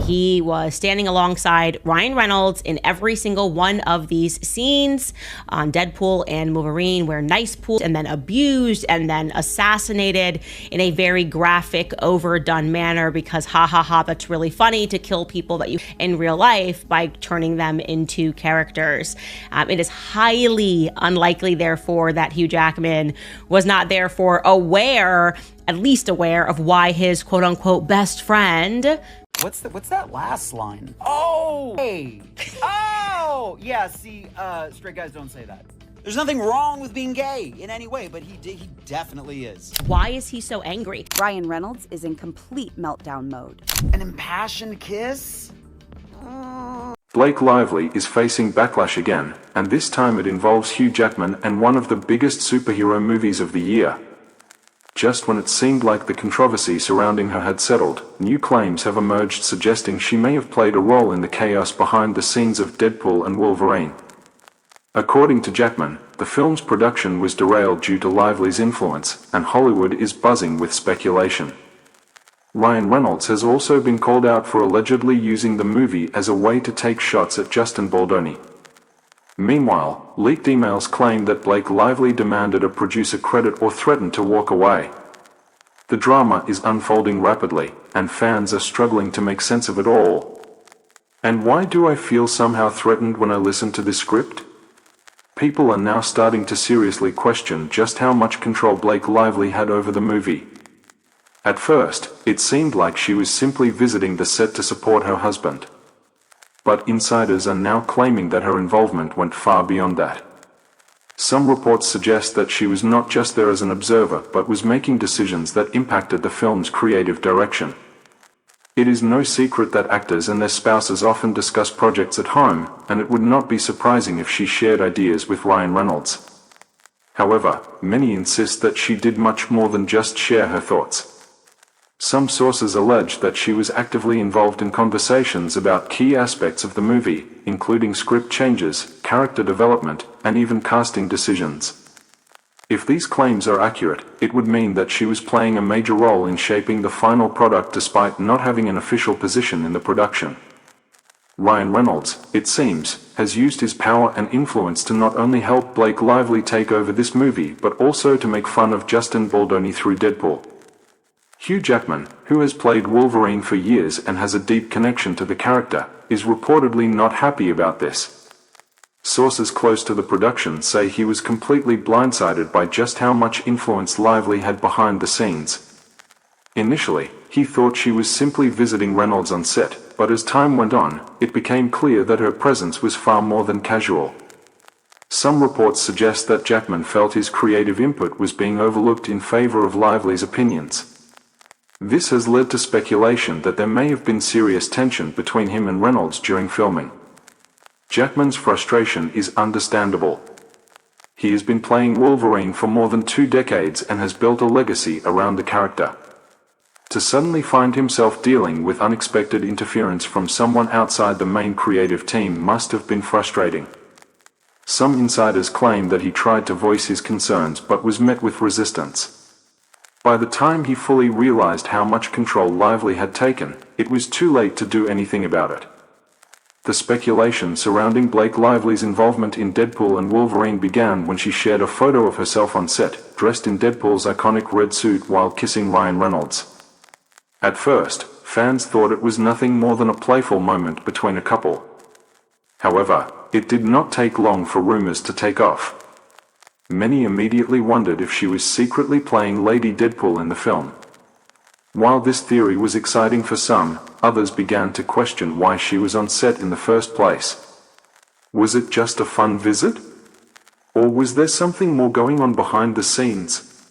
he was standing alongside Ryan Reynolds in every single one of these scenes on Deadpool and Wolverine, where nice pool and then abused and then assassinated in a very graphic, overdone manner, because ha ha ha, that's really funny to kill people that you in real life by turning them into characters. It is highly unlikely, therefore, that Hugh Jackman was not therefore at least aware of why his quote-unquote best friend... What's that last line? Oh! Hey! Oh! Yeah, see, straight guys don't say that. There's nothing wrong with being gay in any way, but he definitely is. Why is he so angry? Ryan Reynolds is in complete meltdown mode. An impassioned kiss? Blake Lively is facing backlash again, and this time it involves Hugh Jackman and one of the biggest superhero movies of the year. Just when it seemed like the controversy surrounding her had settled, new claims have emerged suggesting she may have played a role in the chaos behind the scenes of Deadpool and Wolverine. According to Jackman, the film's production was derailed due to Lively's influence, and Hollywood is buzzing with speculation. Ryan Reynolds has also been called out for allegedly using the movie as a way to take shots at Justin Baldoni. Meanwhile, leaked emails claim that Blake Lively demanded a producer credit or threatened to walk away. The drama is unfolding rapidly, and fans are struggling to make sense of it all. And why do I feel somehow threatened when I listen to this script? People are now starting to seriously question just how much control Blake Lively had over the movie. At first, it seemed like she was simply visiting the set to support her husband. But insiders are now claiming that her involvement went far beyond that. Some reports suggest that she was not just there as an observer but was making decisions that impacted the film's creative direction. It is no secret that actors and their spouses often discuss projects at home, and it would not be surprising if she shared ideas with Ryan Reynolds. However, many insist that she did much more than just share her thoughts. Some sources allege that she was actively involved in conversations about key aspects of the movie, including script changes, character development, and even casting decisions. If these claims are accurate, it would mean that she was playing a major role in shaping the final product despite not having an official position in the production. Ryan Reynolds, it seems, has used his power and influence to not only help Blake Lively take over this movie but also to make fun of Justin Baldoni through Deadpool. Hugh Jackman, who has played Wolverine for years and has a deep connection to the character, is reportedly not happy about this. Sources close to the production say he was completely blindsided by just how much influence Lively had behind the scenes. Initially, he thought she was simply visiting Reynolds on set, but as time went on, it became clear that her presence was far more than casual. Some reports suggest that Jackman felt his creative input was being overlooked in favor of Lively's opinions. This has led to speculation that there may have been serious tension between him and Reynolds during filming. Jackman's frustration is understandable. He has been playing Wolverine for more than 2 decades and has built a legacy around the character. To suddenly find himself dealing with unexpected interference from someone outside the main creative team must have been frustrating. Some insiders claim that he tried to voice his concerns but was met with resistance. By the time he fully realized how much control Lively had taken, it was too late to do anything about it. The speculation surrounding Blake Lively's involvement in Deadpool and Wolverine began when she shared a photo of herself on set, dressed in Deadpool's iconic red suit while kissing Ryan Reynolds. At first, fans thought it was nothing more than a playful moment between a couple. However, it did not take long for rumors to take off. Many immediately wondered if she was secretly playing Lady Deadpool in the film. While this theory was exciting for some, others began to question why she was on set in the first place. Was it just a fun visit? Or was there something more going on behind the scenes?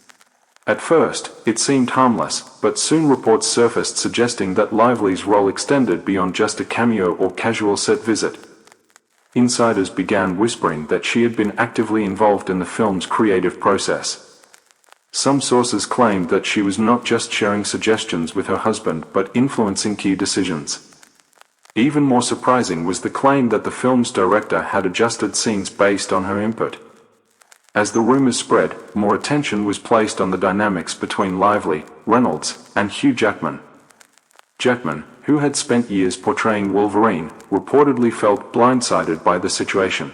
At first, it seemed harmless, but soon reports surfaced suggesting that Lively's role extended beyond just a cameo or casual set visit. Insiders began whispering that she had been actively involved in the film's creative process. Some sources claimed that she was not just sharing suggestions with her husband but influencing key decisions. Even more surprising was the claim that the film's director had adjusted scenes based on her input. As the rumors spread, more attention was placed on the dynamics between Lively, Reynolds, and Hugh Jackman. Jackman, who had spent years portraying Wolverine, reportedly felt blindsided by the situation.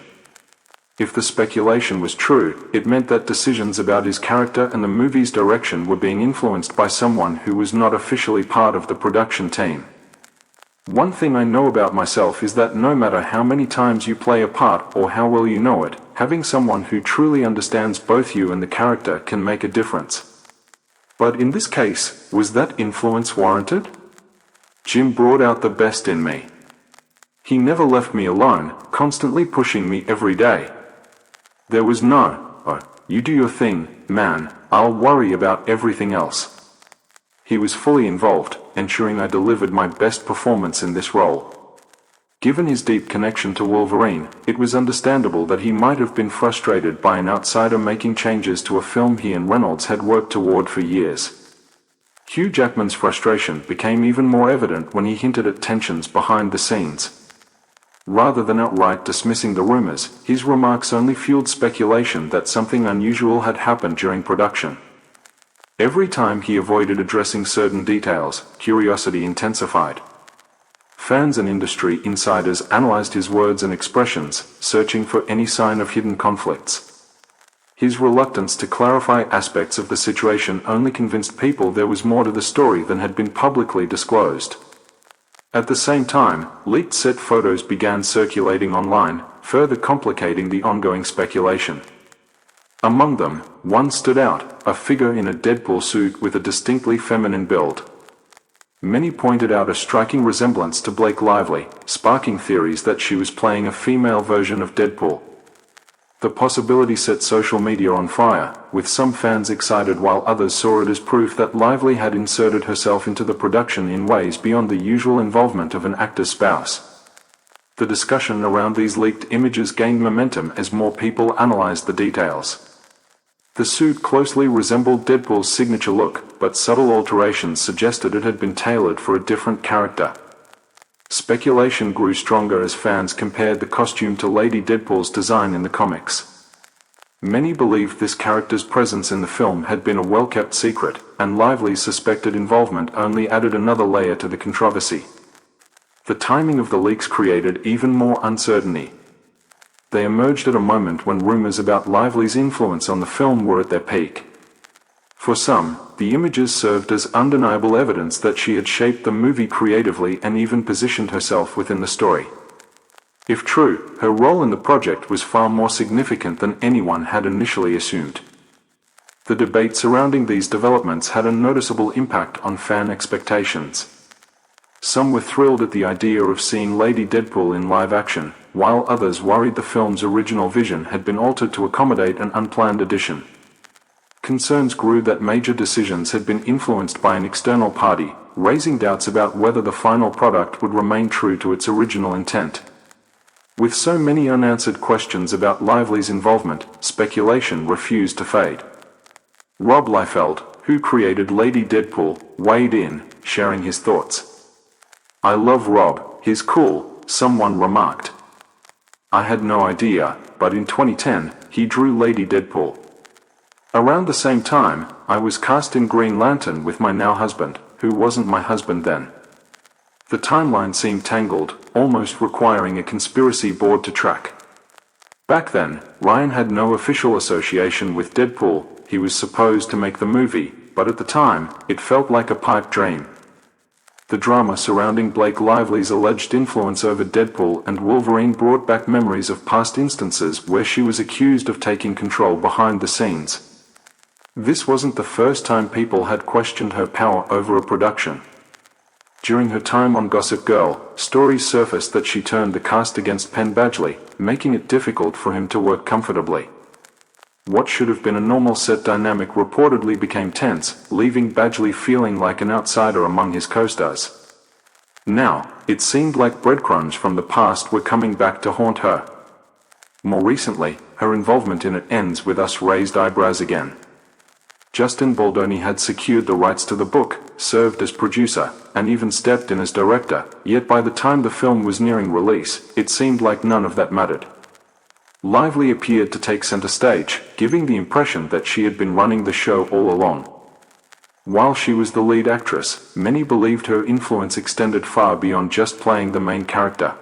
If the speculation was true, it meant that decisions about his character and the movie's direction were being influenced by someone who was not officially part of the production team. One thing I know about myself is that no matter how many times you play a part or how well you know it, having someone who truly understands both you and the character can make a difference. But in this case, was that influence warranted? Jim brought out the best in me. He never left me alone, constantly pushing me every day. There was no, "Oh, you do your thing, man, I'll worry about everything else." He was fully involved, ensuring I delivered my best performance in this role. Given his deep connection to Wolverine, it was understandable that he might have been frustrated by an outsider making changes to a film he and Reynolds had worked toward for years. Hugh Jackman's frustration became even more evident when he hinted at tensions behind the scenes. Rather than outright dismissing the rumors, his remarks only fueled speculation that something unusual had happened during production. Every time he avoided addressing certain details, curiosity intensified. Fans and industry insiders analyzed his words and expressions, searching for any sign of hidden conflicts. His reluctance to clarify aspects of the situation only convinced people there was more to the story than had been publicly disclosed. At the same time, leaked set photos began circulating online, further complicating the ongoing speculation. Among them, one stood out, a figure in a Deadpool suit with a distinctly feminine build. Many pointed out a striking resemblance to Blake Lively, sparking theories that she was playing a female version of Deadpool. The possibility set social media on fire, with some fans excited while others saw it as proof that Lively had inserted herself into the production in ways beyond the usual involvement of an actor's spouse. The discussion around these leaked images gained momentum as more people analyzed the details. The suit closely resembled Deadpool's signature look, but subtle alterations suggested it had been tailored for a different character. Speculation grew stronger as fans compared the costume to Lady Deadpool's design in the comics. Many believed this character's presence in the film had been a well-kept secret, and Lively's suspected involvement only added another layer to the controversy. The timing of the leaks created even more uncertainty. They emerged at a moment when rumors about Lively's influence on the film were at their peak. For some, the images served as undeniable evidence that she had shaped the movie creatively and even positioned herself within the story. If true, her role in the project was far more significant than anyone had initially assumed. The debate surrounding these developments had a noticeable impact on fan expectations. Some were thrilled at the idea of seeing Lady Deadpool in live action, while others worried the film's original vision had been altered to accommodate an unplanned addition. Concerns grew that major decisions had been influenced by an external party, raising doubts about whether the final product would remain true to its original intent. With so many unanswered questions about Lively's involvement, speculation refused to fade. Rob Liefeld, who created Lady Deadpool, weighed in, sharing his thoughts. "I love Rob, he's cool," someone remarked. "I had no idea, but in 2010, he drew Lady Deadpool. Around the same time, I was cast in Green Lantern with my now husband, who wasn't my husband then." The timeline seemed tangled, almost requiring a conspiracy board to track. Back then, Ryan had no official association with Deadpool. He was supposed to make the movie, but at the time, it felt like a pipe dream. The drama surrounding Blake Lively's alleged influence over Deadpool and Wolverine brought back memories of past instances where she was accused of taking control behind the scenes. This wasn't the first time people had questioned her power over a production. During her time on Gossip Girl, stories surfaced that she turned the cast against Penn Badgley, making it difficult for him to work comfortably. What should have been a normal set dynamic reportedly became tense, leaving Badgley feeling like an outsider among his co-stars. Now, it seemed like breadcrumbs from the past were coming back to haunt her. More recently, her involvement in It Ends With Us raised eyebrows again. Justin Baldoni had secured the rights to the book, served as producer, and even stepped in as director, yet by the time the film was nearing release, it seemed like none of that mattered. Lively appeared to take center stage, giving the impression that she had been running the show all along. While she was the lead actress, many believed her influence extended far beyond just playing the main character.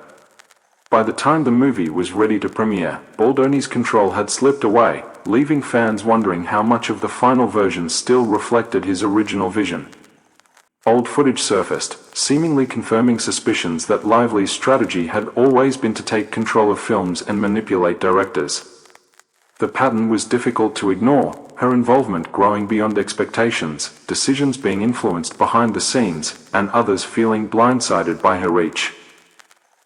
By the time the movie was ready to premiere, Baldoni's control had slipped away, leaving fans wondering how much of the final version still reflected his original vision. Old footage surfaced, seemingly confirming suspicions that Lively's strategy had always been to take control of films and manipulate directors. The pattern was difficult to ignore, her involvement growing beyond expectations, decisions being influenced behind the scenes, and others feeling blindsided by her reach.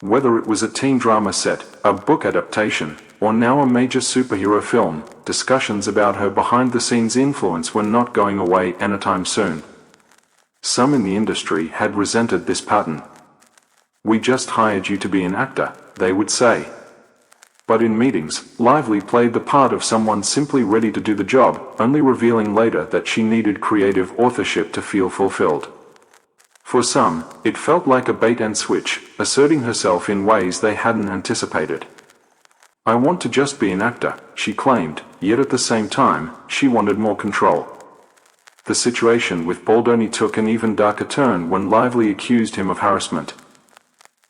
Whether it was a teen drama set, a book adaptation, or now a major superhero film, discussions about her behind-the-scenes influence were not going away anytime soon. Some in the industry had resented this pattern. "We just hired you to be an actor," they would say. But in meetings, Lively played the part of someone simply ready to do the job, only revealing later that she needed creative authorship to feel fulfilled. For some, it felt like a bait-and-switch, asserting herself in ways they hadn't anticipated. "I want to just be an actor," she claimed, yet at the same time, she wanted more control. The situation with Baldoni took an even darker turn when Lively accused him of harassment.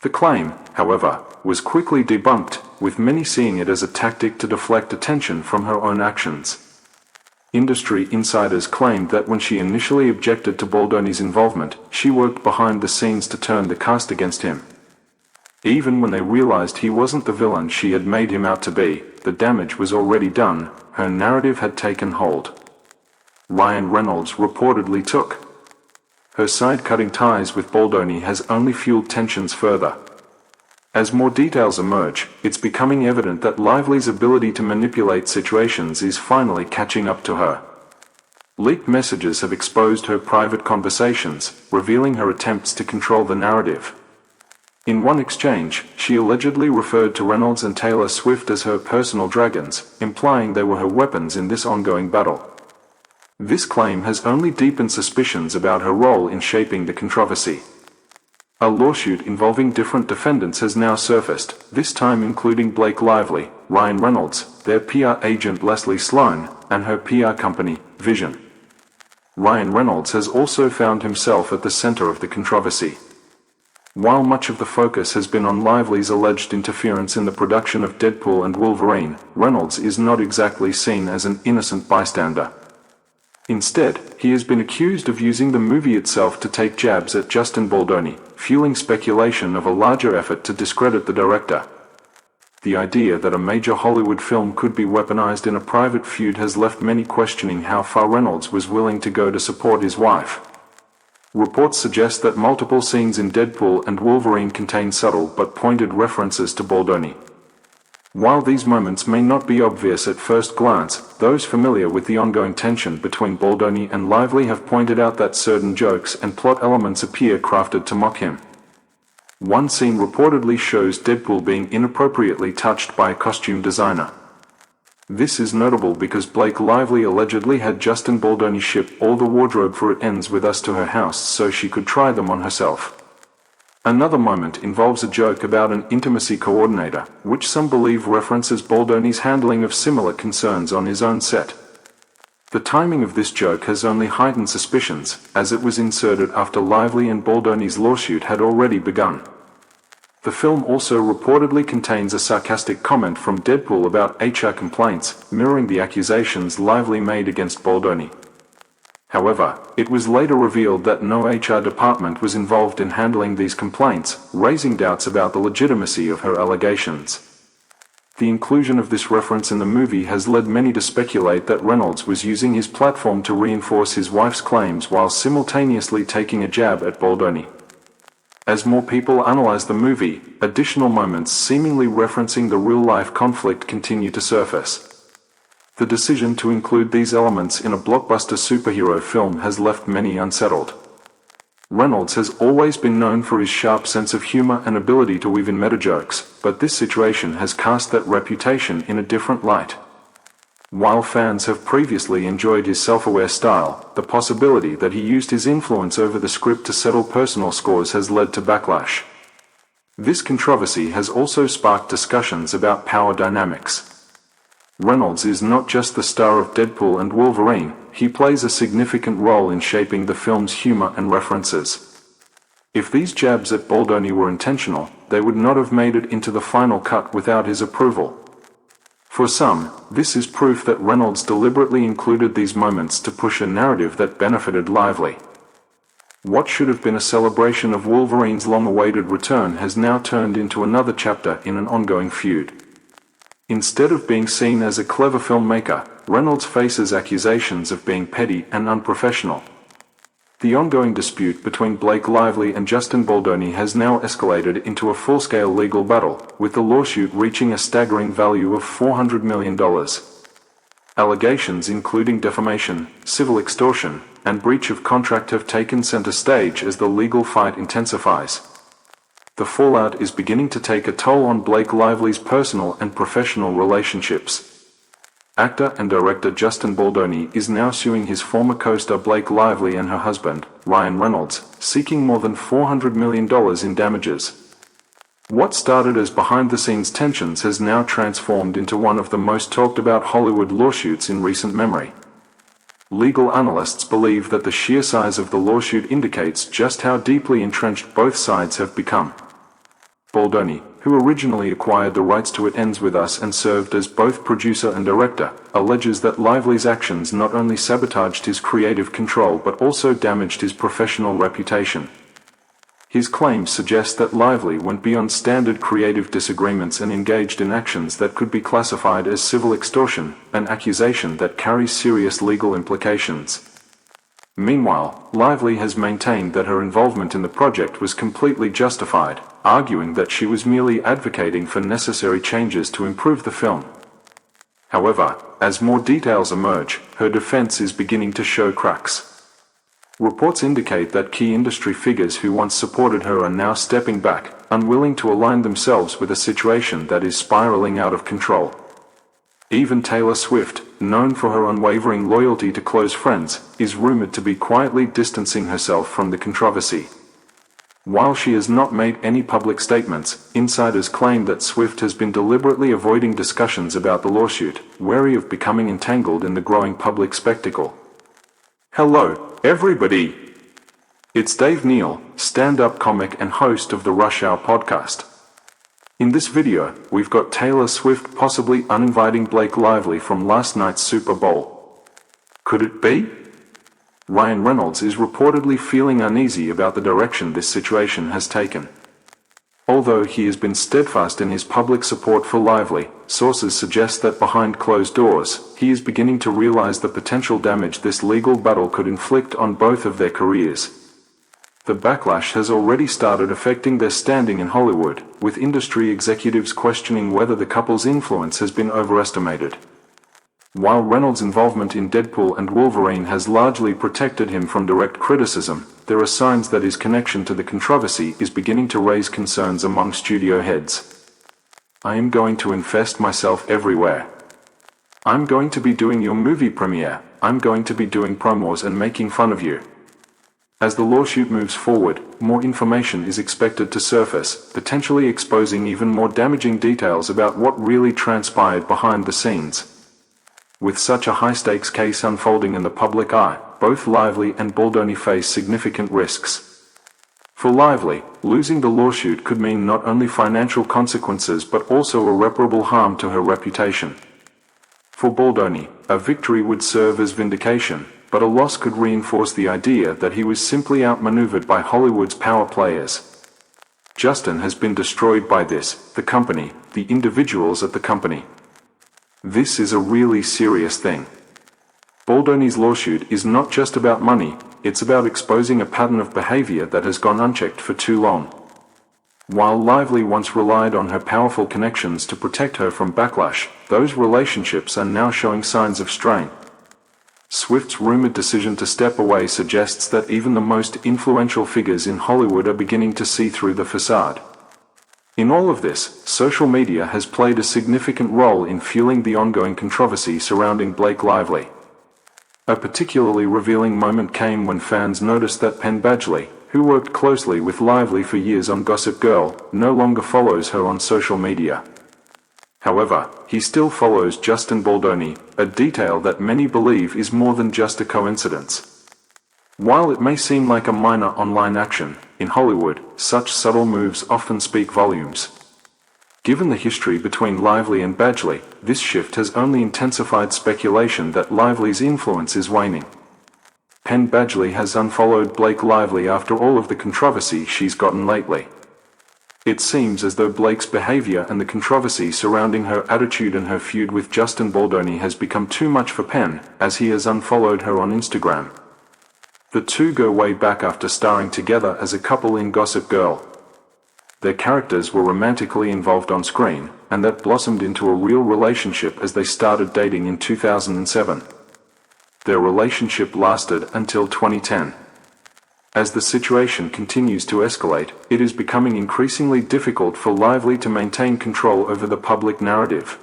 The claim, however, was quickly debunked, with many seeing it as a tactic to deflect attention from her own actions. Industry insiders claimed that when she initially objected to Baldoni's involvement, she worked behind the scenes to turn the cast against him. Even when they realized he wasn't the villain she had made him out to be, the damage was already done, her narrative had taken hold. Ryan Reynolds reportedly took. Her side-cutting ties with Baldoni has only fueled tensions further. As more details emerge, it's becoming evident that Lively's ability to manipulate situations is finally catching up to her. Leaked messages have exposed her private conversations, revealing her attempts to control the narrative. In one exchange, she allegedly referred to Reynolds and Taylor Swift as her personal dragons, implying they were her weapons in this ongoing battle. This claim has only deepened suspicions about her role in shaping the controversy. A lawsuit involving different defendants has now surfaced, this time including Blake Lively, Ryan Reynolds, their PR agent Leslie Sloan, and her PR company, Vision. Ryan Reynolds has also found himself at the center of the controversy. While much of the focus has been on Lively's alleged interference in the production of Deadpool and Wolverine, Reynolds is not exactly seen as an innocent bystander. Instead, he has been accused of using the movie itself to take jabs at Justin Baldoni, fueling speculation of a larger effort to discredit the director. The idea that a major Hollywood film could be weaponized in a private feud has left many questioning how far Reynolds was willing to go to support his wife. Reports suggest that multiple scenes in Deadpool and Wolverine contain subtle but pointed references to Baldoni. While these moments may not be obvious at first glance, those familiar with the ongoing tension between Baldoni and Lively have pointed out that certain jokes and plot elements appear crafted to mock him. One scene reportedly shows Deadpool being inappropriately touched by a costume designer. This is notable because Blake Lively allegedly had Justin Baldoni ship all the wardrobe for It Ends With Us to her house so she could try them on herself. Another moment involves a joke about an intimacy coordinator, which some believe references Baldoni's handling of similar concerns on his own set. The timing of this joke has only heightened suspicions, as it was inserted after Lively and Baldoni's lawsuit had already begun. The film also reportedly contains a sarcastic comment from Deadpool about HR complaints, mirroring the accusations Lively made against Baldoni. However, it was later revealed that no HR department was involved in handling these complaints, raising doubts about the legitimacy of her allegations. The inclusion of this reference in the movie has led many to speculate that Reynolds was using his platform to reinforce his wife's claims while simultaneously taking a jab at Baldoni. As more people analyze the movie, additional moments seemingly referencing the real-life conflict continue to surface. The decision to include these elements in a blockbuster superhero film has left many unsettled. Reynolds has always been known for his sharp sense of humor and ability to weave in meta-jokes, but this situation has cast that reputation in a different light. While fans have previously enjoyed his self-aware style, the possibility that he used his influence over the script to settle personal scores has led to backlash. This controversy has also sparked discussions about power dynamics. Reynolds is not just the star of Deadpool and Wolverine, he plays a significant role in shaping the film's humor and references. If these jabs at Baldoni were intentional, they would not have made it into the final cut without his approval. For some, this is proof that Reynolds deliberately included these moments to push a narrative that benefited Lively. What should have been a celebration of Wolverine's long-awaited return has now turned into another chapter in an ongoing feud. Instead of being seen as a clever filmmaker, Reynolds faces accusations of being petty and unprofessional. The ongoing dispute between Blake Lively and Justin Baldoni has now escalated into a full-scale legal battle, with the lawsuit reaching a staggering value of $400 million. Allegations including defamation, civil extortion, and breach of contract have taken center stage as the legal fight intensifies. The fallout is beginning to take a toll on Blake Lively's personal and professional relationships. Actor and director Justin Baldoni is now suing his former co-star Blake Lively and her husband, Ryan Reynolds, seeking more than $400 million in damages. What started as behind-the-scenes tensions has now transformed into one of the most talked-about Hollywood lawsuits in recent memory. Legal analysts believe that the sheer size of the lawsuit indicates just how deeply entrenched both sides have become. Baldoni, who originally acquired the rights to It Ends With Us and served as both producer and director, alleges that Lively's actions not only sabotaged his creative control but also damaged his professional reputation. His claims suggest that Lively went beyond standard creative disagreements and engaged in actions that could be classified as civil extortion, an accusation that carries serious legal implications. Meanwhile, Lively has maintained that her involvement in the project was completely justified, arguing that she was merely advocating for necessary changes to improve the film. However, as more details emerge, her defense is beginning to show cracks. Reports indicate that key industry figures who once supported her are now stepping back, unwilling to align themselves with a situation that is spiraling out of control. Even Taylor Swift, known for her unwavering loyalty to close friends, is rumored to be quietly distancing herself from the controversy. While she has not made any public statements, insiders claim that Swift has been deliberately avoiding discussions about the lawsuit, wary of becoming entangled in the growing public spectacle. Hello, everybody! It's Dave Neal, stand-up comic and host of the Rush Hour podcast. In this video, we've got Taylor Swift possibly uninviting Blake Lively from last night's Super Bowl. Could it be? Ryan Reynolds is reportedly feeling uneasy about the direction this situation has taken. Although he has been steadfast in his public support for Lively, sources suggest that behind closed doors, he is beginning to realize the potential damage this legal battle could inflict on both of their careers. The backlash has already started affecting their standing in Hollywood, with industry executives questioning whether the couple's influence has been overestimated. While Reynolds' involvement in Deadpool and Wolverine has largely protected him from direct criticism, there are signs that his connection to the controversy is beginning to raise concerns among studio heads. I am going to infest myself everywhere. I'm going to be doing your movie premiere, I'm going to be doing promos and making fun of you. As the lawsuit moves forward, more information is expected to surface, potentially exposing even more damaging details about what really transpired behind the scenes. With such a high-stakes case unfolding in the public eye, both Lively and Baldoni face significant risks. For Lively, losing the lawsuit could mean not only financial consequences but also irreparable harm to her reputation. For Baldoni, a victory would serve as vindication, but a loss could reinforce the idea that he was simply outmaneuvered by Hollywood's power players. Justin has been destroyed by this, the company, the individuals at the company. This is a really serious thing. Baldoni's lawsuit is not just about money, it's about exposing a pattern of behavior that has gone unchecked for too long. While Lively once relied on her powerful connections to protect her from backlash, those relationships are now showing signs of strain. Swift's rumored decision to step away suggests that even the most influential figures in Hollywood are beginning to see through the facade. In all of this, social media has played a significant role in fueling the ongoing controversy surrounding Blake Lively. A particularly revealing moment came when fans noticed that Penn Badgley, who worked closely with Lively for years on Gossip Girl, no longer follows her on social media. However, he still follows Justin Baldoni, a detail that many believe is more than just a coincidence. While it may seem like a minor online action, in Hollywood, such subtle moves often speak volumes. Given the history between Lively and Badgley, this shift has only intensified speculation that Lively's influence is waning. Penn Badgley has unfollowed Blake Lively after all of the controversy she's gotten lately. It seems as though Blake's behavior and the controversy surrounding her attitude and her feud with Justin Baldoni has become too much for Penn, as he has unfollowed her on Instagram. The two go way back after starring together as a couple in Gossip Girl. Their characters were romantically involved on screen, and that blossomed into a real relationship as they started dating in 2007. Their relationship lasted until 2010. As the situation continues to escalate, it is becoming increasingly difficult for Lively to maintain control over the public narrative.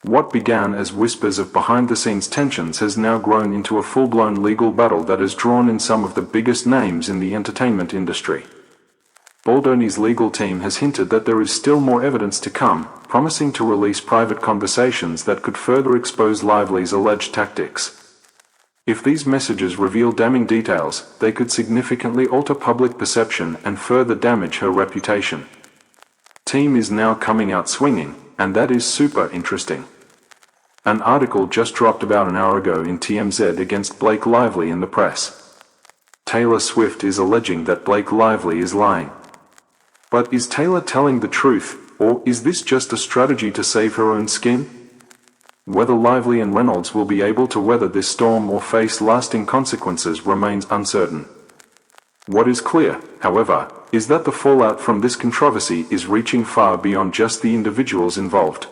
What began as whispers of behind-the-scenes tensions has now grown into a full-blown legal battle that has drawn in some of the biggest names in the entertainment industry. Baldoni's legal team has hinted that there is still more evidence to come, promising to release private conversations that could further expose Lively's alleged tactics. If these messages reveal damning details, they could significantly alter public perception and further damage her reputation. Team is now coming out swinging, and that is super interesting. An article just dropped about an hour ago in TMZ against Blake Lively in the press. Taylor Swift is alleging that Blake Lively is lying. But is Taylor telling the truth, or is this just a strategy to save her own skin? Whether Lively and Reynolds will be able to weather this storm or face lasting consequences remains uncertain. What is clear, however, is that the fallout from this controversy is reaching far beyond just the individuals involved.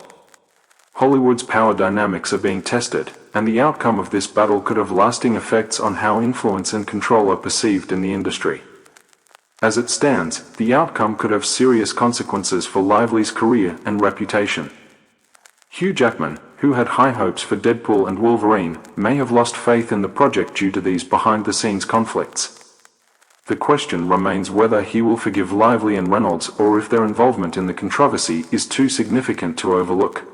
Hollywood's power dynamics are being tested, and the outcome of this battle could have lasting effects on how influence and control are perceived in the industry. As it stands, the outcome could have serious consequences for Lively's career and reputation. Hugh Jackman, who had high hopes for Deadpool and Wolverine, may have lost faith in the project due to these behind-the-scenes conflicts. The question remains whether he will forgive Lively and Reynolds or if their involvement in the controversy is too significant to overlook.